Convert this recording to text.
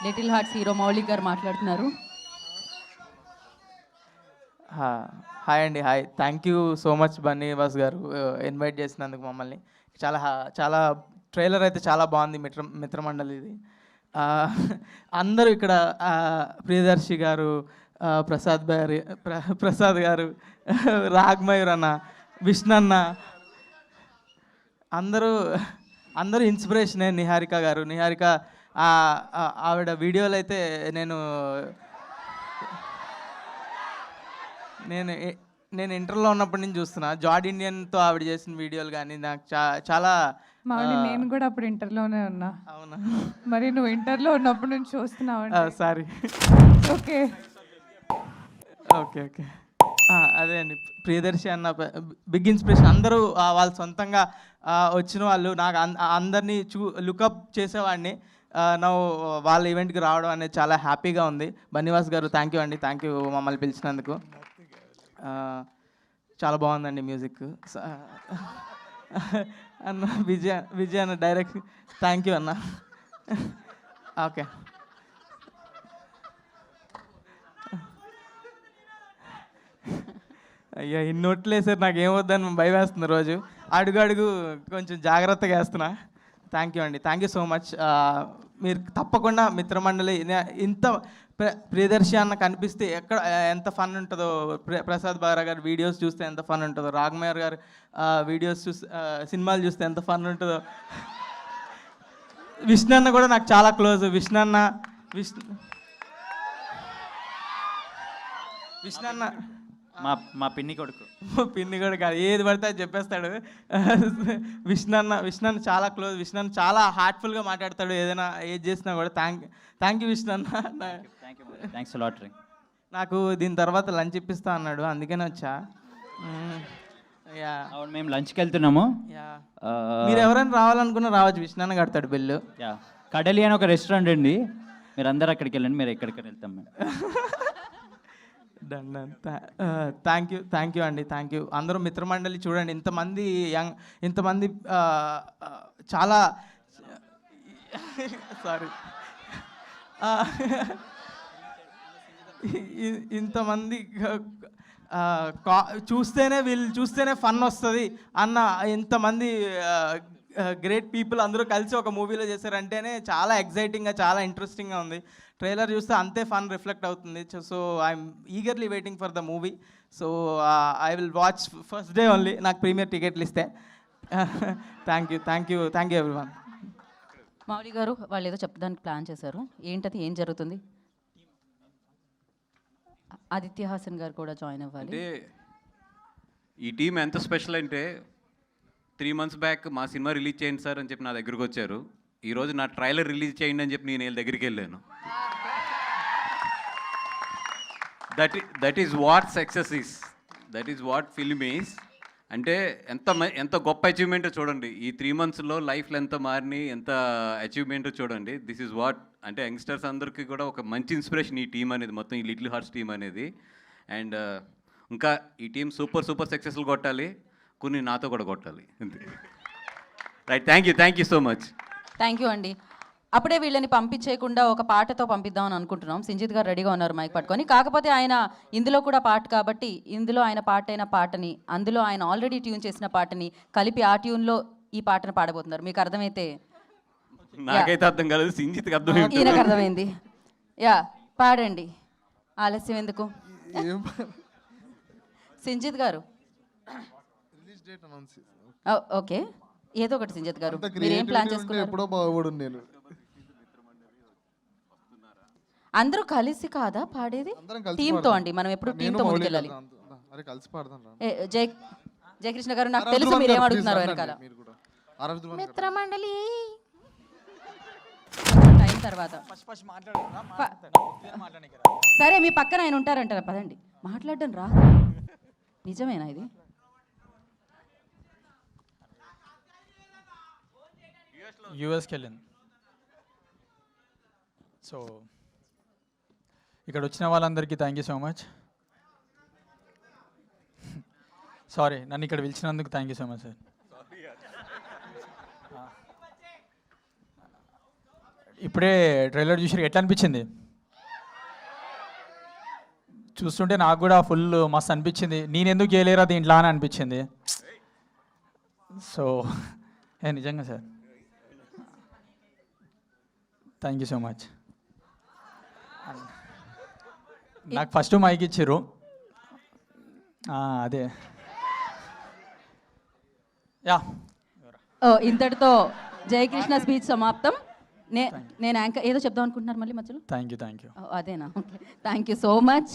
Little hearts hero Maulik గారు మాట్లాడుతున్నారు. Hi అండి. Hi. Thank you so much Bunny Vas గారు ఇన్వైట్ చేసినందుకు మమ్మల్ని. చాలా ట్రైలర్ అయితే చాలా బాగుంది. మిత్రమండలిది. అందరూ ఇక్కడ ప్రియదర్శి గారు, ప్రసాద్ గారు, రాగ్మయూర్ అన్న, విష్ణన్న, అందరూ అందరూ ఇన్స్పిరేషనే. నిహారిక ఆవిడ వీడియోలు అయితే నేను నేను నేను ఇంటర్లో ఉన్నప్పటి నుంచి చూస్తున్నా. జార్డ్ ఇండియన్తో ఆవిడ చేసిన వీడియోలు కానీ నాకు చాలా మౌలి, నేను కూడా అప్పుడు ఇంటర్లోనే ఉన్నా. అవునా? మరి నువ్వు ఇంటర్లో ఉన్నప్పటి నుంచి చూస్తున్నావు. సారీ. ఓకే ఓకే ఓకే అదే అండి, ప్రియదర్శి అన్న బిగ్ ఇన్స్పిరేషన్. అందరూ వాళ్ళు సొంతంగా వచ్చిన వాళ్ళు. నాకు అందరినీ లుకప్ చేసేవాడిని. నా వాళ్ళ ఈవెంట్కి రావడం అనేది చాలా హ్యాపీగా ఉంది. బన్నీవాస్ గారు థ్యాంక్ యూ అండి. థ్యాంక్ యూ మమ్మల్ని పిలిచినందుకు. చాలా బాగుందండి మ్యూజిక్. అన్న విజయ్ అన్న డైరెక్ట్ థ్యాంక్ యూ అన్న. ఓకే. అయ్యా, ఇన్నోట్లు వేసారు, నాకు ఏమొద్దని భయం వేస్తుంది రోజు. అడుగు కొంచెం జాగ్రత్తగా వేస్తున్నా. థ్యాంక్ యూ అండి. Thank you so much. మీరు తప్పకుండా మిత్రమండలి ఇంత ప్రియదర్శి అన్న కనిపిస్తే ఎంత ఫన్ ఉంటుందో, ప్రసాద్ బారా గారు వీడియోస్ చూస్తే ఎంత ఫన్ ఉంటుందో, రాగ్మయర్ గారు వీడియోస్ సినిమాలు చూస్తే ఎంత ఫన్ ఉంటుందో, విష్ణన్న కూడా నాకు చాలా క్లోజ్. విష్ణన్న మా పిన్ని కొడుకు కాదు, ఏది పడితే అది చెప్పేస్తాడు. విష్ణన్న చాలా క్లోజ్. విష్ణన్న చాలా హార్ట్ఫుల్గా మాట్లాడతాడు. ఏదైనా ఏది చేసినా కూడా థ్యాంక్ యూ విష్ణన్న. Thanks lot. నాకు దీని తర్వాత లంచ్ ఇప్పిస్తా అన్నాడు, అందుకనే వచ్చా. అవును, మేము లంచ్కి వెళ్తున్నాము. మీరు ఎవరైనా రావాలనుకున్నా రావచ్చు, విష్ణన్న కడతాడు బిల్లు. కడలి అని ఒక రెస్టారెంట్ అండి, మీరు అందరు అక్కడికి వెళ్ళండి, మీరు ఎక్కడికి వెళ్తాం మేము. డన్. థ్యాంక్ యూ అండి. Thank you. అందరూ మిత్రమండలి చూడండి, ఇంతమంది చాలా సారీ ఇంతమంది చూస్తేనే ఫన్ వస్తుంది అన్న ఇంతమంది గ్రేట్ పీపుల్ అందరూ కలిసి ఒక మూవీలో చేశారంటేనే చాలా ఎగ్జైటింగ్గా, చాలా ఇంట్రెస్టింగ్గా ఉంది. ట్రైలర్ చూస్తే అంతే ఫన్ రిఫ్లెక్ట్ అవుతుంది. So I'm eagerly waiting for the movie. So I will watch first day only, నాకు ప్రీమియర్ టికెట్లు ఇస్తే. Thank you everyone. మౌలి గారు వాళ్ళు ఏదో చెప్పడానికి ప్లాన్ చేశారు, ఏంటది, ఏం జరుగుతుంది? ఆదిత్య హాసన్ గారు కూడా జాయిన్ అవ్వాలి. అంటే ఈ టీం ఎంత స్పెషల్ అంటే 3 months బ్యాక్ మా సినిమా రిలీజ్ చేయండి సార్ అని చెప్పి నా దగ్గరికి వచ్చారు. ఈరోజు నా ట్రైలర్ రిలీజ్ చేయండి అని చెప్పి నేను వీళ్ళ దగ్గరికి వెళ్ళాను. That is what success is, that is what film is. అంటే ఎంత గొప్ప అచీవ్మెంట్ చూడండి. ఈ 3 monthsలో లైఫ్లో ఎంత మారిని, ఎంత అచీవ్మెంట్ చూడండి. దిస్ ఈజ్ వాట్ అంటే యంగ్స్టర్స్ అందరికీ కూడా ఒక మంచి ఇన్స్పిరేషన్ ఈ టీం అనేది, మొత్తం ఈ లిటిల్ హార్ట్స్ టీం అనేది. అండ్ ఇంకా ఈ టీం సూపర్ సక్సెస్ఫుల్ కొట్టాలి, కొన్ని నాతో కూడా కొట్టాలి. Right. Thank you so much. Thank you అండి. అప్పుడే వీళ్ళని పంపించేయకుండా ఒక పాటతో పంపిద్దామని అనుకుంటున్నాం. సింజిత్ గారు రెడీగా ఉన్నారు మైక్ పట్టుకొని. కాకపోతే ఆయన ఇందులో కూడా పాట కాబట్టి ఇందులో ఆయన పాటైన పాటని, అందులో ఆయన ఆల్రెడీ ట్యూన్ చేసిన పాటని కలిపి ఆ ట్యూన్లో ఈ పాటను పాడబోతున్నారు. మీకు అర్థమైతే? నాకైతే అర్థం కాలేదు, సింజిత్కి అర్థమైంది. ఈయనకు అర్థమైంది. పాడండి, ఆలస్యం ఎందుకు. సింజిత్ గారు ఓకే, ఏదో ఒకటి. సింజిత్ గారు మీరు ఏం ప్లాన్ చేసుకున్నారు? అందరూ కలిసి కాదా పాడేది? టీంతో అండి, మనం ఎప్పుడు టీంతో ముందుకెళ్ళాలి. జయకృష్ణ గారు, నాకు తెలుసు మీరు ఏమడుగుతున్నారు వెనకాల. మిత్రమండలి టైం తర్వాత సరే, మీ పక్కన ఆయన ఉంటారంటారా? పదండి, మాట్లాడడం రా. నిజమేనా ఇది? యూఎస్కి వెళ్ళింది. సో ఇక్కడ వచ్చిన వాళ్ళందరికీ thank you so much. Sorry, నన్ను ఇక్కడ పిలిచినందుకు thank you so much sir. ఇప్పుడే ట్రైలర్ చూసి ఎట్లా అనిపించింది? చూస్తుంటే నాకు కూడా ఫుల్ మస్తు అనిపించింది. నేను ఎందుకు చేయలేరా దీంట్లో అని అనిపించింది. సో నిజంగా sir thank you so much. నాకు ఫస్ట్ మైక్ ఇచ్చిర్రు. అదే యా ఇంతటితో జయకృష్ణ స్పీచ్ సమాప్తం. నేను యాంకర్ ఏదో చెప్దాం అనుకుంటున్నారు మళ్ళీ మధ్యలో. Thank you. అదేనా? Okay, thank you so much.